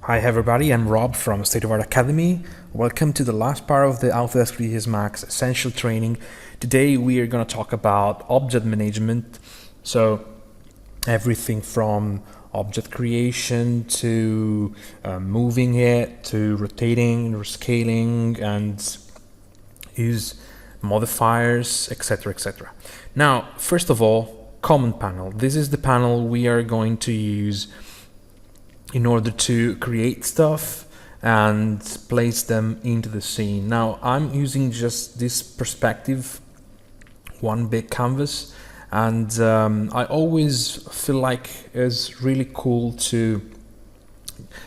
Hi everybody, I'm Rob from State of Art Academy. Welcome to the last part of the Autodesk 3ds Max Essential Training. Today we are going to talk about object management. So everything from object creation to moving it, to rotating, or scaling, and use modifiers, etc, etc. Now, first of all, common panel. This is the panel we are going to use in order to create stuff and place them into the scene. Now I'm using just this perspective, one big canvas, and I always feel like it's really cool to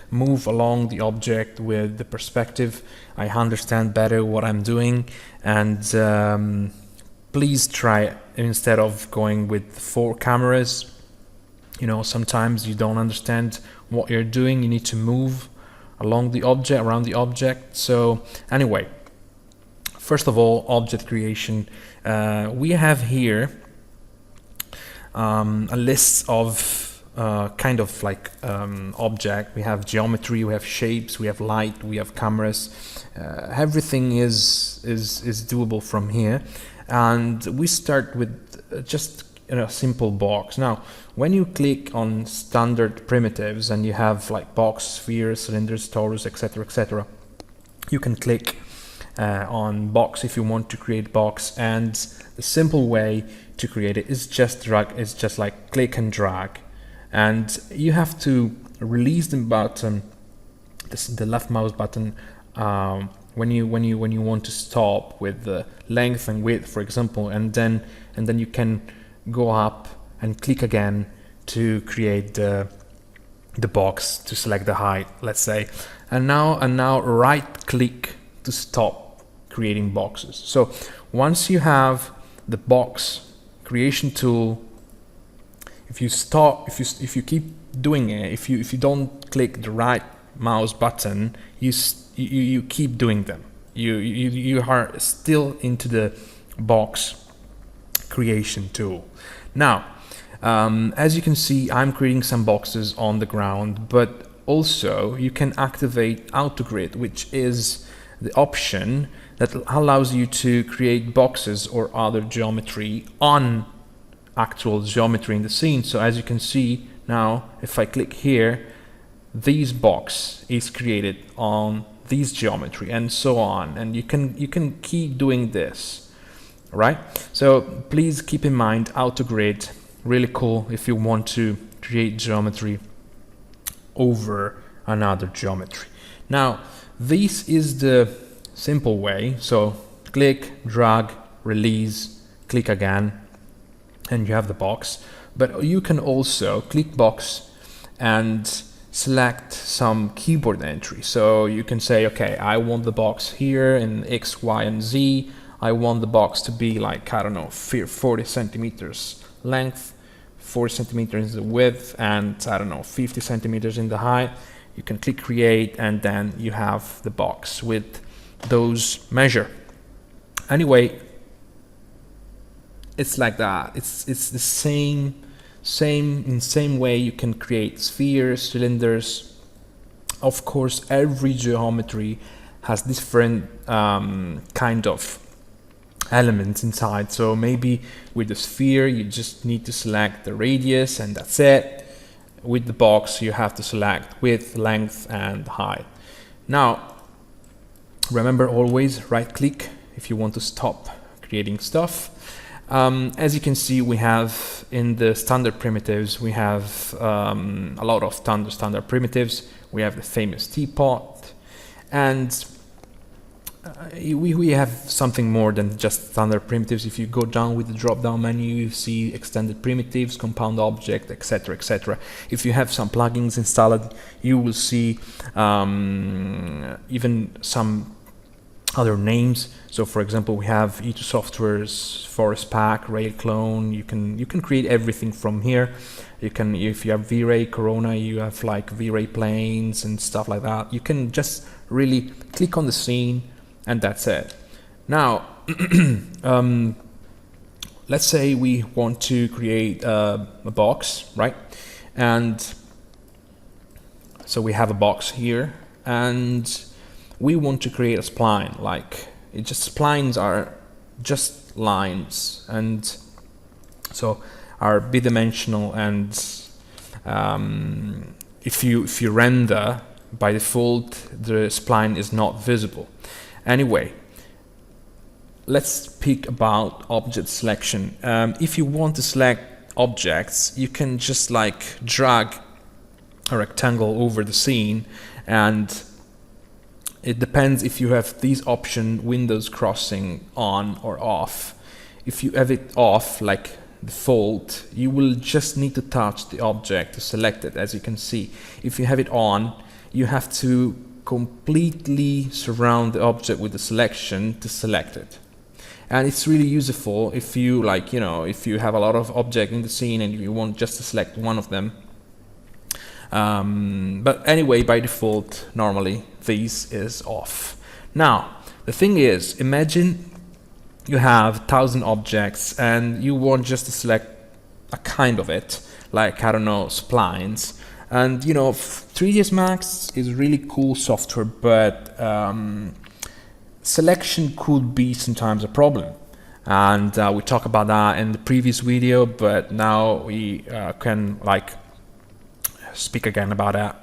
move along the object with the perspective. I understand better what I'm doing, and please try, instead of going with 4 cameras, you know, sometimes you don't understand what you're doing. You need to move along the object, around the object. So anyway, first of all, object creation. We have here a list of kind of like object. We have geometry, we have shapes, we have light, we have cameras. Everything is doable from here, and we start with just a simple box. Now when you click on standard primitives and you have like box, sphere, cylinders, torus, etc, you can click on box if you want to create box, and the simple way to create it is just drag. It's just like click and drag, and you have to release the button, the left mouse button, when you want to stop with the length and width, for example, and then you can go up and click again to create the box, to select the height, let's say, and now right click to stop creating boxes. So once you have the box creation tool, if you keep doing it, if you don't click the right mouse button, you keep doing them, you are still into the box creation tool. Now as you can see, I'm creating some boxes on the ground, but also you can activate AutoGrid, which is the option that allows you to create boxes or other geometry on actual geometry in the scene. So as you can see now, if I click here, this box is created on this geometry, and so on, and you can keep doing this, right? So please keep in mind AutoGrid, really cool if you want to create geometry over another geometry. Now this is the simple way. So click, drag, release, click again, and you have the box. But you can also click box and select some keyboard entry. So you can say, okay, I want the box here in X, Y, and Z. I want the box to be like, I don't know, 40 centimeters length, 40 centimeters in the width, and I don't know, 50 centimeters in the height. You can click create, and then you have the box with those measure. Anyway, it's like that. It's the same way you can create spheres, cylinders. Of course, every geometry has different kind of elements inside. So maybe with the sphere you just need to select the radius and that's it. With the box you have to select width, length, and height. Now remember, always right click if you want to stop creating stuff. As you can see, we have in the standard primitives, we have a lot of standard primitives. We have the famous teapot, and we have something more than just standard primitives. If you go down with the drop-down menu, you see extended primitives, compound object, etc, etc. If you have some plugins installed, you will see even some other names. So for example, we have E2 Software's Forest Pack, Rail Clone. You can create everything from here. You can, if you have V-Ray Corona, you have like V-Ray planes and stuff like that. You can just really click on the scene, and that's it. Now let's say we want to create a box, right? And so we have a box here, and we want to create a spline. Like, splines are just lines, and so are bidimensional, and if you render, by default the spline is not visible. Anyway, let's speak about object selection. If you want to select objects, you can just like drag a rectangle over the scene, and it depends if you have these option windows crossing on or off. If you have it off, like default, you will just need to touch the object to select it, as you can see. If you have it on, you have to completely surround the object with the selection to select it. And it's really useful if you like, if you have a lot of objects in the scene and you want just to select one of them. But anyway, by default, normally this is off. Now, the thing is, imagine you have 1,000 objects and you want just to select a kind of it, like, I don't know, splines. And 3ds Max is really cool software, but selection could be sometimes a problem. And we talked about that in the previous video, but now we can like speak again about that.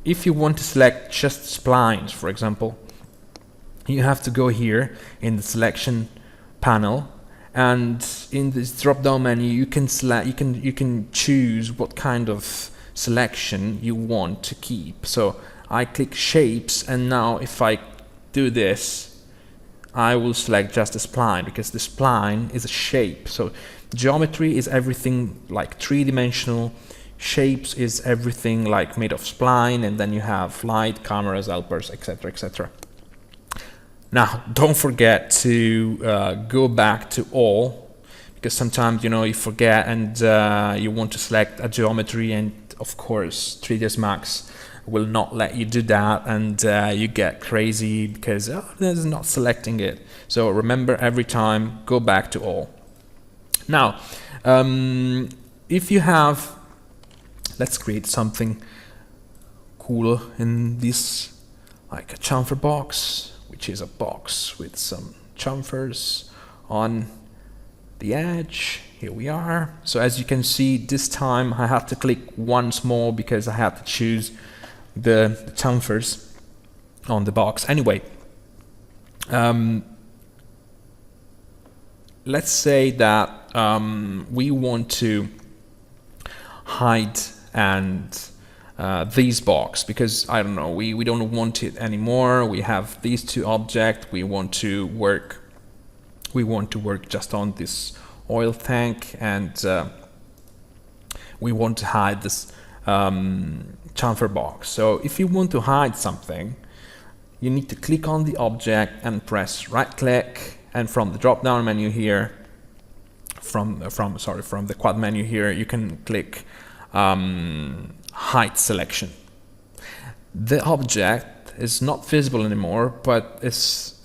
If you want to select just splines, for example, you have to go here in the selection panel, and in this drop-down menu you can select, you can choose what kind of selection you want to keep. So I click shapes, and now if I do this, I will select just the spline, because the spline is a shape. So geometry is everything like three-dimensional, shapes is everything like made of spline, and then you have light, cameras, helpers, etc., etc. Now, don't forget to go back to all, because sometimes you forget and you want to select a geometry, and of course 3ds Max will not let you do that, and you get crazy because this is not selecting it. So remember, every time go back to all. Now, if you have, let's create something cool in this, like a chamfer box, which is a box with some chamfers on the edge. Here we are. So as you can see, this time I had to click once more because I had to choose the chamfers on the box. Anyway, let's say that we want to hide and this box, because I don't know, we don't want it anymore. We have these two objects. We want to work just on this oil tank, and we want to hide this chamfer box. So if you want to hide something, you need to click on the object and press right click, and from the drop down menu here, from the quad menu here, you can click hide selection. The object is not visible anymore, but is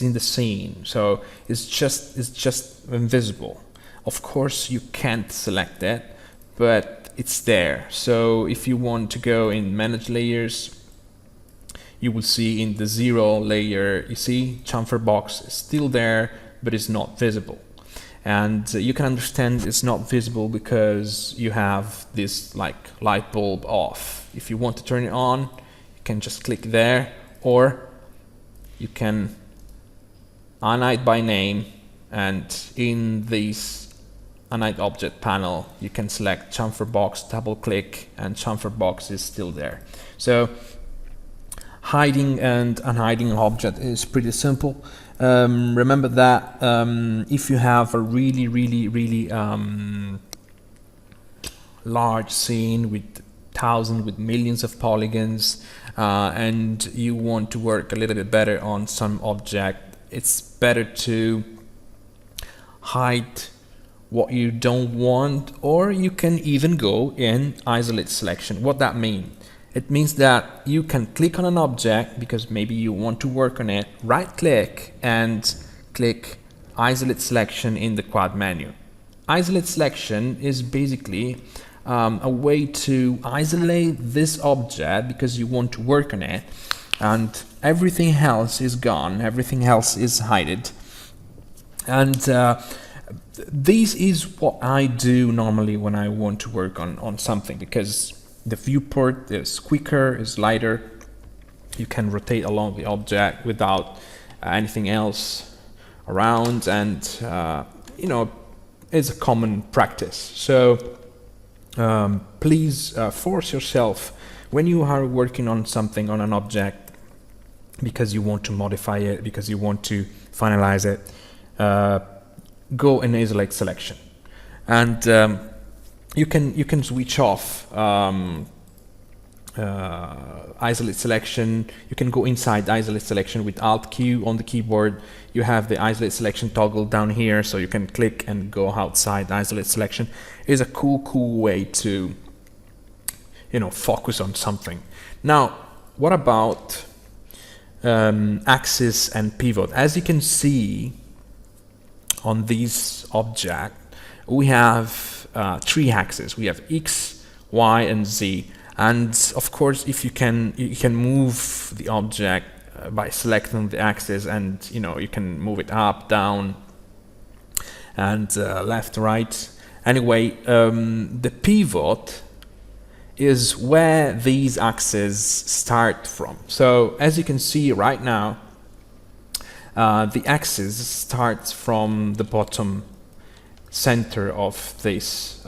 in the scene, so it's just invisible. Of course you can't select it, but it's there. So if you want to go in manage layers, you will see in the 0 layer, you see chamfer box is still there, but it's not visible. And you can understand it's not visible because you have this like light bulb off. If you want to turn it on, you can just click there, or you can unhide by name, and in this unhide object panel you can select chamfer box, double click, and chamfer box is still there. So hiding and unhiding an object is pretty simple. Remember that if you have a really large scene with thousands, with millions of polygons, and you want to work a little bit better on some object, it's better to hide what you don't want, or you can even go in isolate selection. What that means? It means that you can click on an object because maybe you want to work on it, right click and click isolate selection in the quad menu. Isolate selection is basically a way to isolate this object because you want to work on it, and everything else is gone, everything else is hidden. And this is what I do normally when I want to work on something, because the viewport is quicker, is lighter, you can rotate along the object without anything else around, and you know, it's a common practice. So please force yourself when you are working on something, on an object, because you want to modify it, because you want to finalize it, go in isolate selection, and you can switch off isolate selection. You can go inside isolate selection with Alt Q on the keyboard. You have the isolate selection toggle down here, so you can click and go outside isolate selection. It's a cool way to, you know, focus on something. Now, what about axis and pivot? As you can see on this object, we have 3 axes. We have X, Y, and Z. And of course, if you can move the object by selecting the axis, and you know, you can move it up, down, and left, right. Anyway, the pivot is where these axes start from. So as you can see right now, the axis starts from the bottom center of this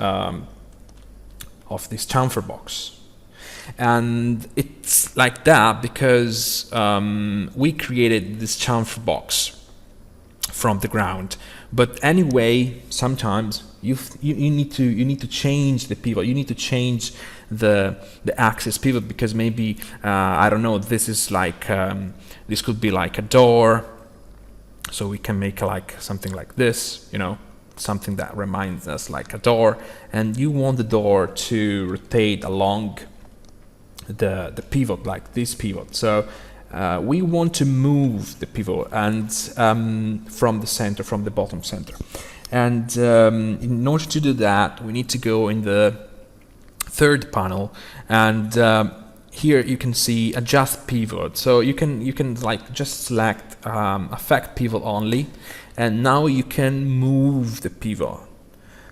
chamfer box. And it's like that because we created this chamfer box from the ground. But anyway, sometimes you need to change the pivot. You need to change the axis pivot, because maybe I don't know. This is like this could be like a door, so we can make like something like this. You know, something that reminds us like a door, and you want the door to rotate along the pivot, like this pivot. So we want to move the pivot and from the center, from the bottom center. And in order to do that, we need to go in the third panel, and here you can see adjust pivot. So you can like just select affect pivot only, and now you can move the pivot.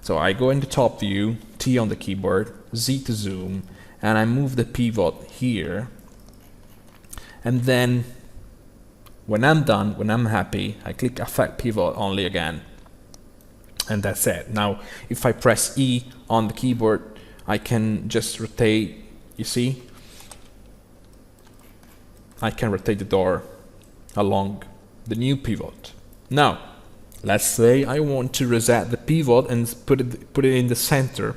So I go into top view, T on the keyboard, Z to zoom, and I move the pivot here, and then when I'm done, when I'm happy, I click affect pivot only again, and that's it. Now if I press E on the keyboard, I can just rotate. You see, I can rotate the door along the new pivot. Now let's say I want to reset the pivot and put it in the center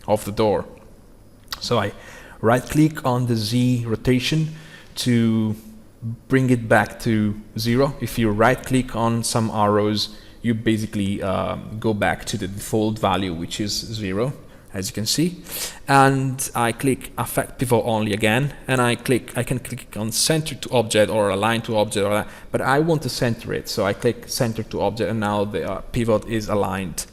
of the door. So I right click on the Z rotation to bring it back to 0. If you right click on some arrows, you basically go back to the default value, which is 0, as you can see. And I click affect pivot only again, and I can click on center to object or align to object, or that, but I want to center it, so I click center to object, and now the pivot is aligned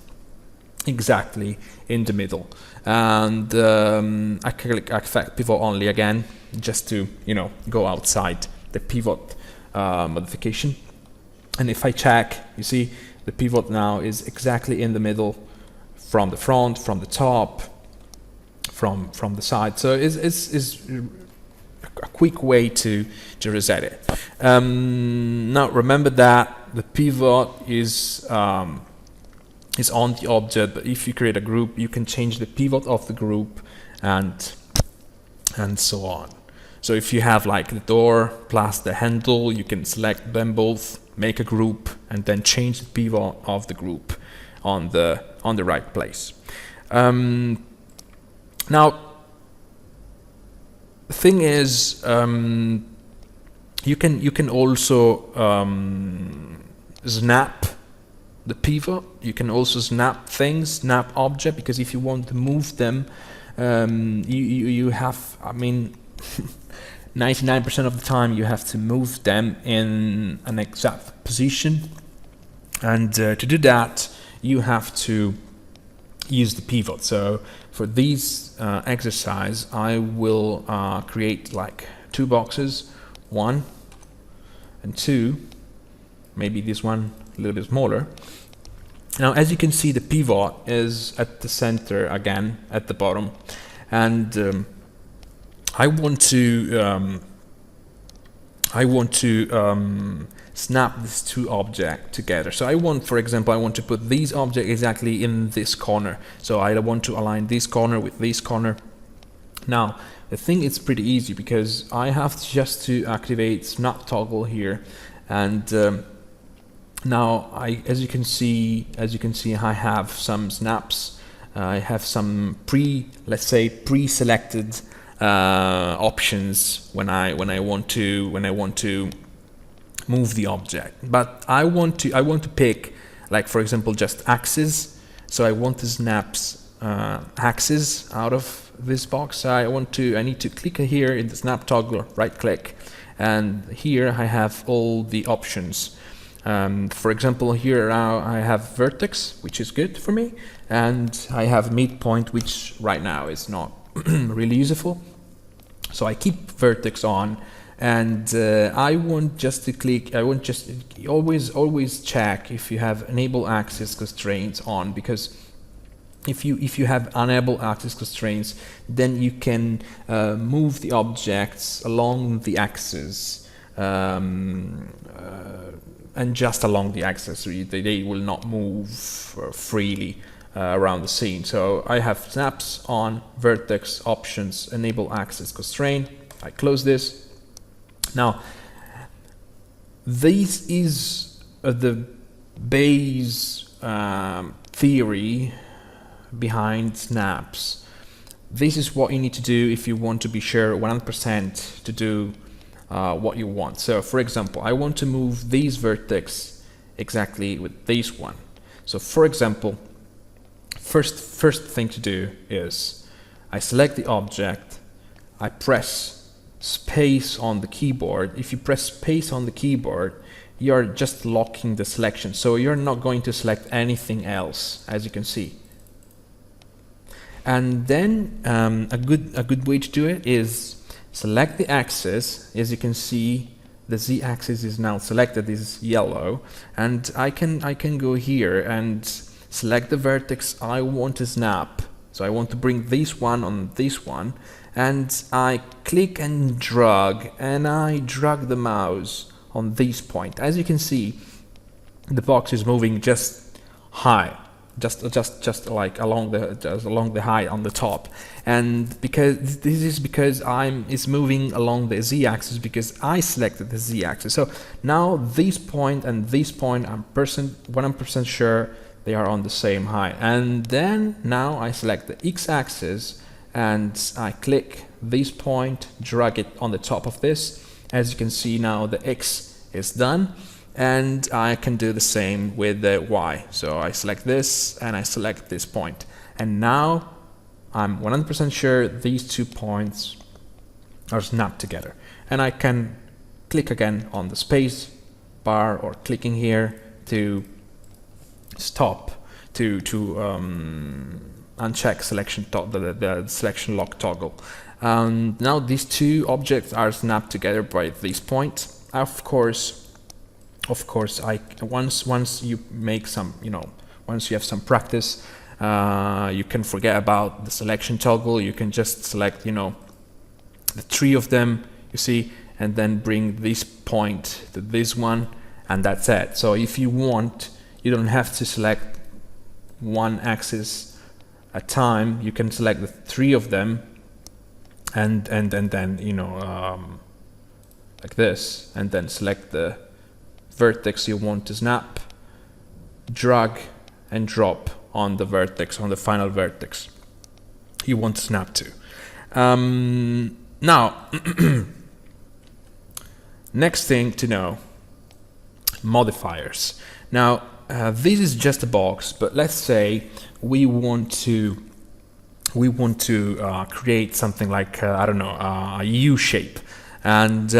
exactly in the middle. And I click affect pivot only again, just to, you know, go outside the pivot modification. And if I check, you see the pivot now is exactly in the middle, from the front, from the top, from the side. So it's a quick way to reset it. Now remember that the pivot is on the object, but if you create a group, you can change the pivot of the group and so on. So if you have like the door plus the handle, you can select them both, make a group, and then change the pivot of the group on the right place. Now the thing is, you can also snap the pivot. You can also snap things, snap object, because if you want to move them, you have, I mean, 99% of the time you have to move them in an exact position. And to do that, you have to use the pivot. So for this exercise, I will create like 2 boxes, 1 and 2, maybe this one a little bit smaller. Now, as you can see, the pivot is at the center again, at the bottom, and I want to snap these 2 objects together. So I want, for example, I want to put these objects exactly in this corner. So I want to align this corner with this corner. Now, the thing is pretty easy because I have just to activate snap toggle here, and now as you can see, I have some snaps. I have some let's say pre-selected options when I want to move the object, but I want to pick, like, for example, just axis. So I want to snap axis out of this box. So I need to click here in the snap toggle, right click, and here I have all the options. For example, here now I have vertex, which is good for me, and I have midpoint, which right now is not really useful. So I keep vertex on, and I want just to click. I want just always check if you have enable axis constraints on, because if you have enable axis constraints, then you can move the objects along the axis. And just along the axis, so they will not move freely around the scene. So I have snaps on, vertex, options, enable axis constraint. I close this. Now, this is the base theory behind snaps. This is what you need to do if you want to be sure 100% to do what you want. So for example, I want to move these vertex exactly with this one. So for example, first thing to do is I select the object, I press space on the keyboard. If you press space on the keyboard, you're just locking the selection, so you're not going to select anything else, as you can see. And then a good way to do it is select the axis. As you can see, the z-axis is now selected, is yellow, and I can go here and select the vertex I want to snap. So I want to bring this one on this one, and I click and drag, and I drag the mouse on this point. As you can see, the box is moving just high, just like along the height on the top, and because this is because it's moving along the z-axis because I selected the z-axis. So now this point and this point, I'm 100% sure they are on the same height. And then now I select the x-axis and I click this point, drag it on the top of this. As you can see, now the x is done. And I can do the same with the y. So I select this and I select this point. And now I'm 100% sure these 2 points are snapped together. And I can click again on the space bar or clicking here to stop, to uncheck selection the selection lock toggle. Now these 2 objects are snapped together by this point. Of course, once you make some, once you have some practice, you can forget about the selection toggle. You can just select, the 3 of them, you see, and then bring this point to this one, and that's it. So if you want, you don't have to select one axis at a time. You can select the 3 of them, and then like this, and then select the vertex you want to snap, drag and drop on the vertex, on the final vertex you want to snap to. Now, next thing to know, modifiers. Now, this is just a box, but let's say we want to create something like I don't know, a U shape, and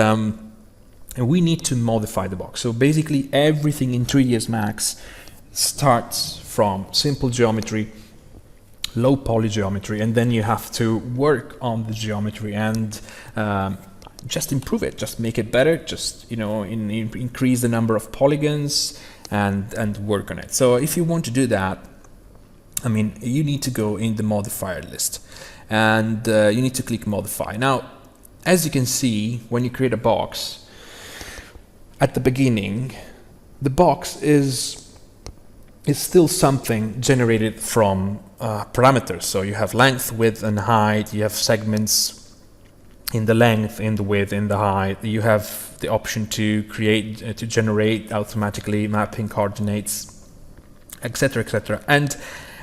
and we need to modify the box. So basically everything in 3ds Max starts from simple geometry, low poly geometry, and then you have to work on the geometry and just improve it, just make it better, just, you know, increase the number of polygons and work on it. So if you want to do that, I mean, you need to go in the modifier list, and you need to click modify. Now, as you can see, when you create a box, at the beginning, the box is still something generated from parameters. So you have length, width, and height. You have segments in the length, in the width, in the height. You have the option to create, to generate automatically mapping coordinates, etc., etc. And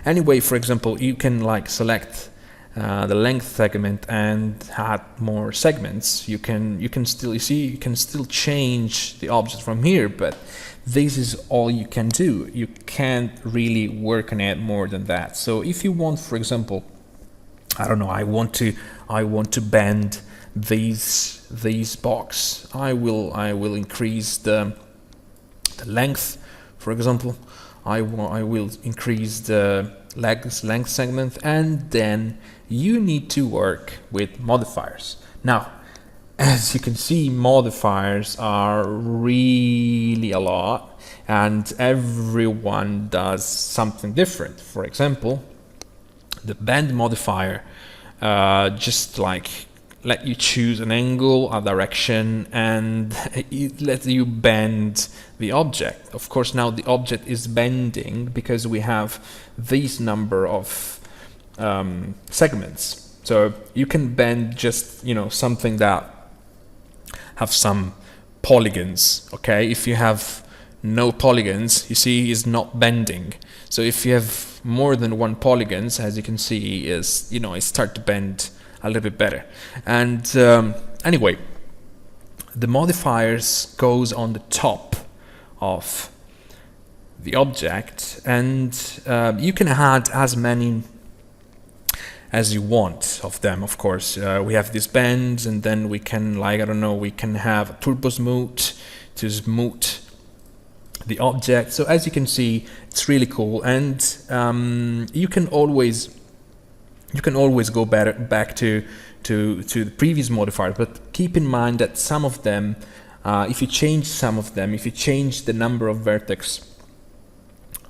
anyway, for example, you can like select the length segment and add more segments. You can still, you see, you can still change the object from here, but this is all you can do. You can't really work on it more than that. So if you want, for example, I don't know, I want to bend these box, I will increase the length, for example. I will increase the length segment, and then you need to work with modifiers. Now, as you can see, modifiers are really a lot, and everyone does something different. For example, the bend modifier just like let you choose an angle, a direction, and it lets you bend the object. Of course, now the object is bending because we have this number of segments. So you can bend just, you know, something that have some polygons. Okay, if you have no polygons, you see, is not bending. So if you have more than one polygons, as you can see, is, you know, it start to bend a little bit better. And anyway, the modifiers goes on the top of the object, and you can add as many as you want of them. Of course, we have these bends, and then we can, like, I don't know, we can have a turbo smooth to smooth the object. So as you can see, it's really cool, and you can always go back to the previous modifier, but keep in mind that some of them, if you change some of them, if you change the number of vertex,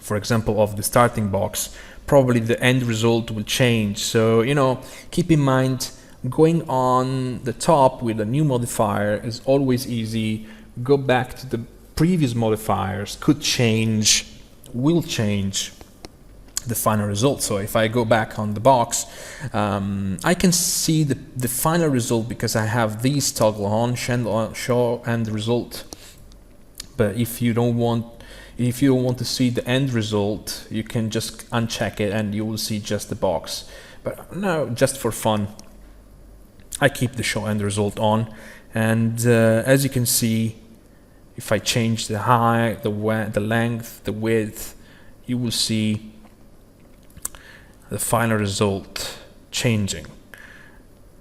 for example, of the starting box, probably the end result will change. So, you know, keep in mind, going on the top with a new modifier is always easy. Go back to the previous modifiers, will change the final result. So if I go back on the box, I can see the final result because I have these toggle on, show end result. But if you don't want to see the end result, you can just uncheck it and you will see just the box. But no, just for fun, I keep the show end result on, and as you can see, if I change the height, the length, the width, you will see the final result changing.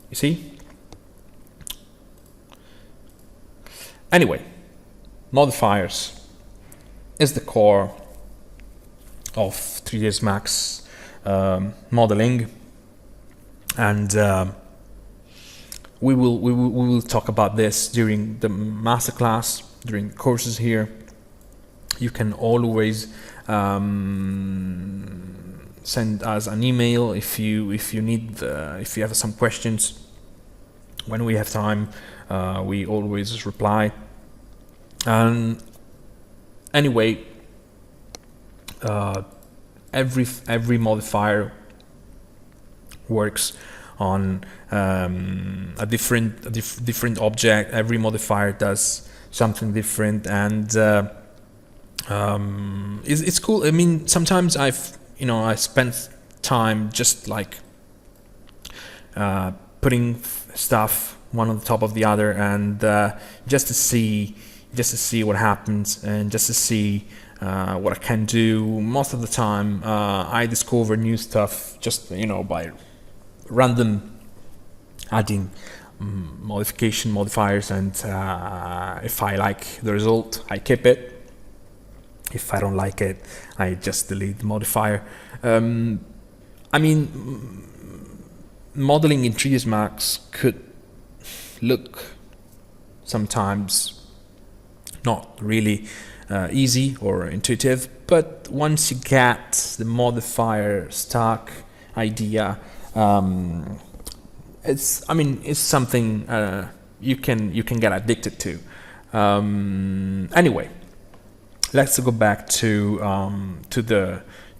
You see? Anyway, modifiers is the core of 3ds Max modeling, and we will talk about this during the masterclass, during the courses here. You can always send us an email if you need if you have some questions. When we have time, we always reply. And anyway, every modifier works on a different object. Every modifier does something different, and it's cool. I mean, sometimes I spent time just like putting stuff one on the top of the other, and just to see what happens, and just to see what I can do. Most of the time, I discover new stuff just by random adding modification modifiers, and if I like the result, I keep it. If I don't like it, I just delete the modifier. I mean, modeling in 3ds Max could look sometimes not really easy or intuitive, but once you get the modifier stack idea, it's something you can get addicted to. Anyway, let's go back to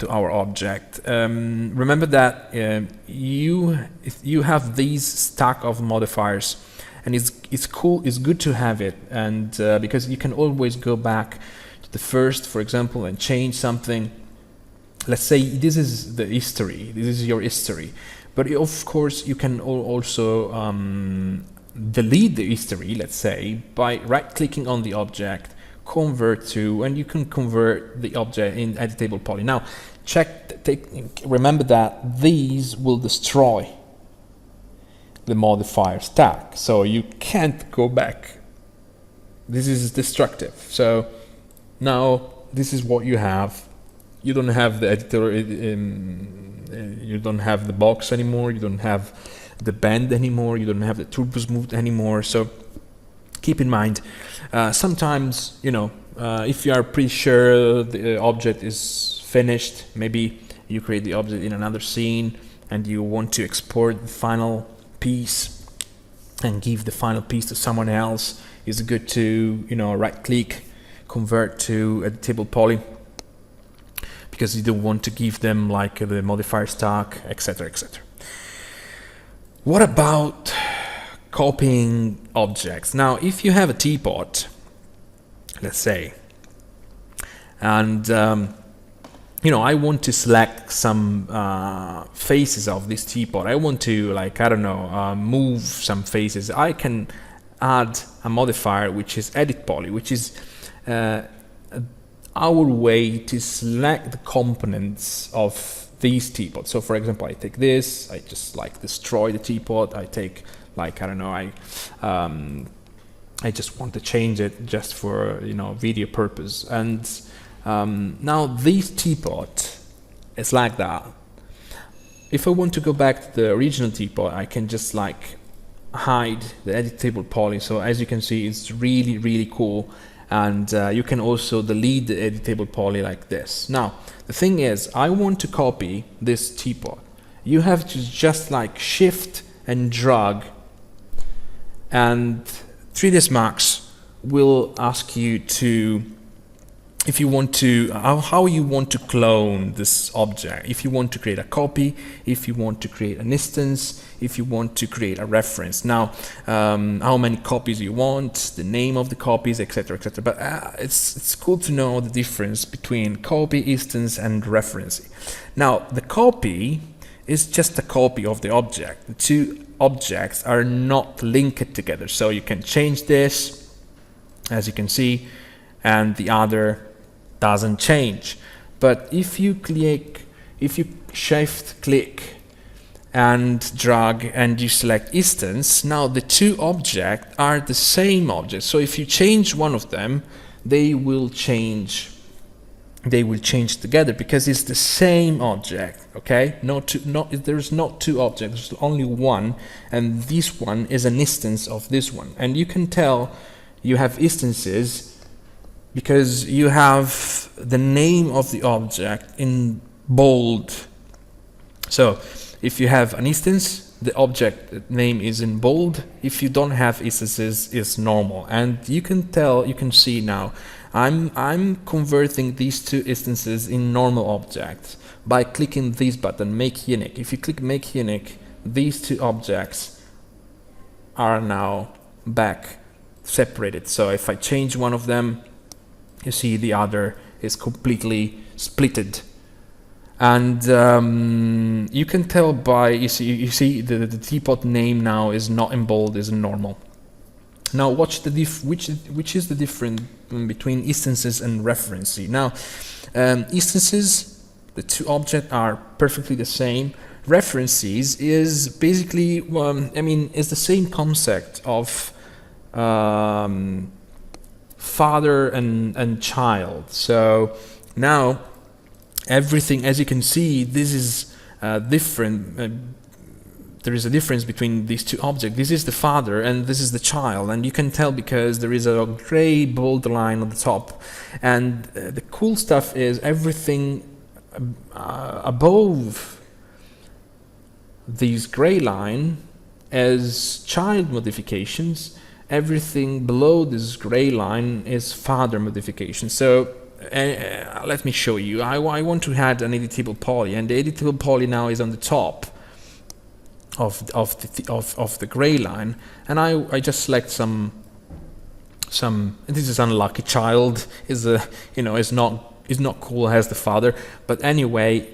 our object. Remember that you have these stack of modifiers, and it's good to have it, and because you can always go back to the first, for example, and change something. Let's say this is the history, this is your history, but of course you can also delete the history, let's say, by right-clicking on the object, convert to, and you can convert the object in editable poly. Now, remember that these will destroy the modifier stack, so you can't go back. This is destructive. So now this is what you have. You don't have the editor, you don't have the box anymore, you don't have the bend anymore, you don't have the turbo smooth anymore. So keep in mind, sometimes, if you are pretty sure the object is finished, maybe you create the object in another scene and you want to export the final piece and give the final piece to someone else, it's good to, right click, convert to editable poly, because you don't want to give them like the modifier stack, etc., etc. What about copying objects? Now, if you have a teapot, let's say, and I want to select some faces of this teapot. I want to, move some faces. I can add a modifier which is edit poly, which is our way to select the components of these teapots. So for example, I take this, I just destroy the teapot. I take I just want to change it just for video purpose. And now this teapot is like that. If I want to go back to the original teapot, I can just hide the editable poly. So as you can see, it's really, really cool. And you can also delete the editable poly like this. Now, the thing is, I want to copy this teapot. You have to just shift and drag, and 3ds Max will ask you to, if you want to, how you want to clone this object. If you want to create a copy, if you want to create an instance, if you want to create a reference. Now, how many copies you want, the name of the copies, etc., etc. But it's cool to know the difference between copy, instance, and reference. Now, the copy is just a copy of the object. The two objects are not linked together, so you can change this, as you can see, and the other doesn't change. But if you shift click and drag and you select instance, now the two objects are the same object. So if you change one of them, they will change together because it's the same object. Okay, there's not two objects, there's only one, and this one is an instance of this one. And you can tell you have instances because you have the name of the object in bold. So if you have an instance, the object name is in bold. If you don't have instances, it's normal. And you can see now, I'm converting these two instances in normal objects by clicking this button, make unique. If you click make unique, these two objects are now back separated. So if I change one of them, you see the other is completely splitted. And you can tell by, you see the teapot name now is not in bold, is in normal. Now watch the which is the difference between instances and reference. Now instances, the two objects are perfectly the same. references is basically, it's the same concept of father and child. So now everything, as you can see, this is different. There is a difference between these two objects. This is the father and this is the child, and you can tell because there is a gray bold line on the top. And the cool stuff is everything above these gray line as child modifications. Everything below this gray line is father modification. So let me show you. I want to add an editable poly, and the editable poly now is on the top of the gray line, and I just select some. This is unlucky child. Is not cool as the father, but anyway,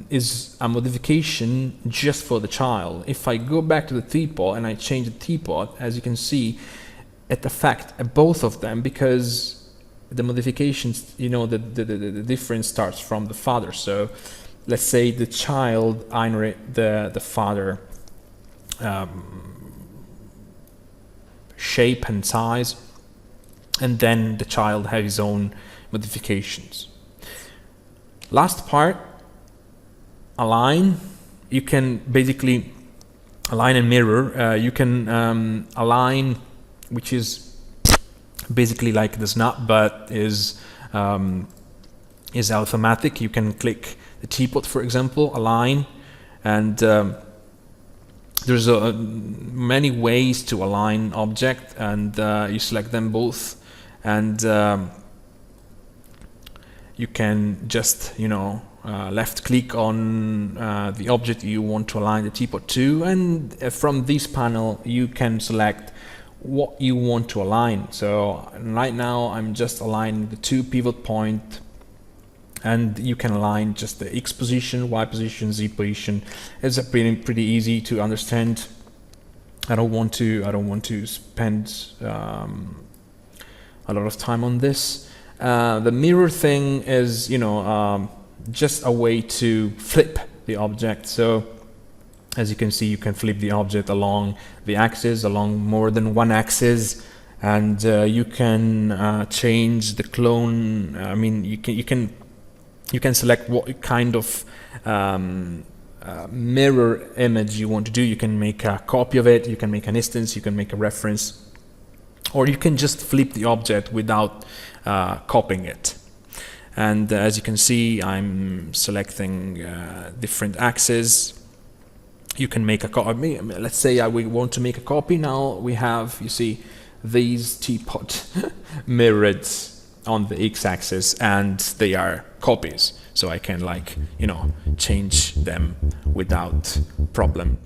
is a modification just for the child. If I go back to the teapot and I change the teapot, as you can see, it affects both of them because the modifications, the difference starts from the father. So let's say the child inherit the father shape and size, and then the child has his own modifications. Last part, align. You can basically align and mirror. You can align, which is basically like the snap, but is automatic. You can click the teapot, for example, align, and there's many ways to align object, and you select them both, and you can just left click on the object you want to align the teapot to, and from this panel you can select what you want to align. So right now I'm just aligning the 2 pivot point, and you can align just the X position, Y position, Z position. It's pretty easy to understand. I don't want to spend a lot of time on this. The mirror thing is just a way to flip the object. So as you can see, you can flip the object along the axis, along more than one axis, and you can change the clone. You can select what kind of mirror image you want to do. You can make a copy of it, you can make an instance, you can make a reference, or you can just flip the object without copying it. And as you can see, I'm selecting different axes. You can make a copy. Let's say we want to make a copy. Now we have, you see, these teapot mirrored on the x-axis, and they are copies, so I can change them without problem.